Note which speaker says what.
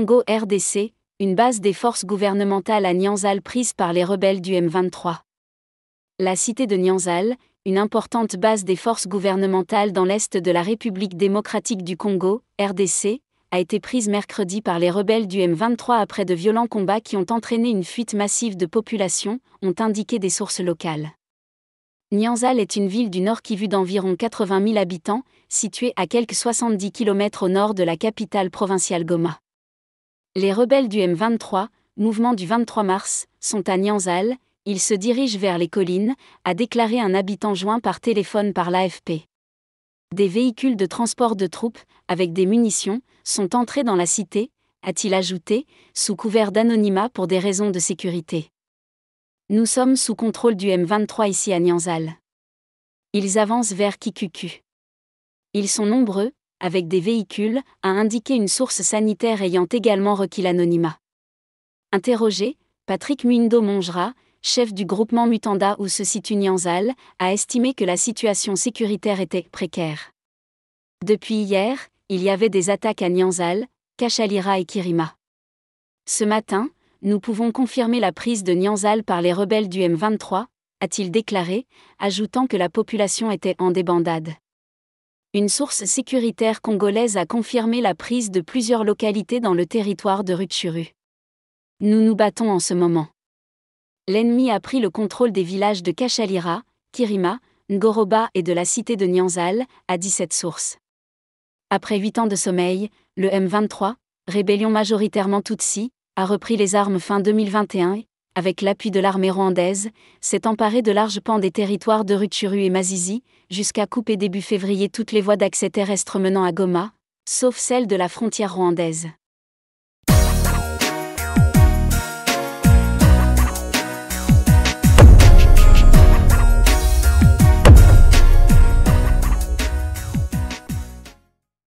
Speaker 1: Congo RDC, une base des forces gouvernementales à Nyanzal prise par les rebelles du M23. La cité de Nyanzal, une importante base des forces gouvernementales dans l'est de la République démocratique du Congo, RDC, a été prise mercredi par les rebelles du M23 après de violents combats qui ont entraîné une fuite massive de population, ont indiqué des sources locales. Nyanzal est une ville du Nord Kivu d'environ 80 000 habitants, située à quelques 70 km au nord de la capitale provinciale Goma. Les rebelles du M23, mouvement du 23 mars, sont à Nyanzal, ils se dirigent vers les collines, a déclaré un habitant joint par téléphone par l'AFP. Des véhicules de transport de troupes, avec des munitions, sont entrés dans la cité, a-t-il ajouté, sous couvert d'anonymat pour des raisons de sécurité. Nous sommes sous contrôle du M23 ici à Nyanzal. Ils avancent vers Kikuku. Ils sont nombreux, avec des véhicules, a indiqué une source sanitaire ayant également requis l'anonymat. Interrogé, Patrick Muindo Mongera, chef du groupement Mutanda où se situe Nyanzal, a estimé que la situation sécuritaire était précaire. Depuis hier, il y avait des attaques à Nyanzal, Kachalira et Kirima. Ce matin, nous pouvons confirmer la prise de Nyanzal par les rebelles du M23, a-t-il déclaré, ajoutant que la population était en débandade. Une source sécuritaire congolaise a confirmé la prise de plusieurs localités dans le territoire de Rutshuru. Nous nous battons en ce moment. L'ennemi a pris le contrôle des villages de Kachalira, Kirima, Ngoroba et de la cité de Nyanzal, a dit cette source. Après 8 ans de sommeil, le M23, rébellion majoritairement Tutsi, a repris les armes fin 2021 et, avec l'appui de l'armée rwandaise, s'est emparé de larges pans des territoires de Rutshuru et Masisi, jusqu'à couper début février toutes les voies d'accès terrestres menant à Goma, sauf celle de la frontière rwandaise.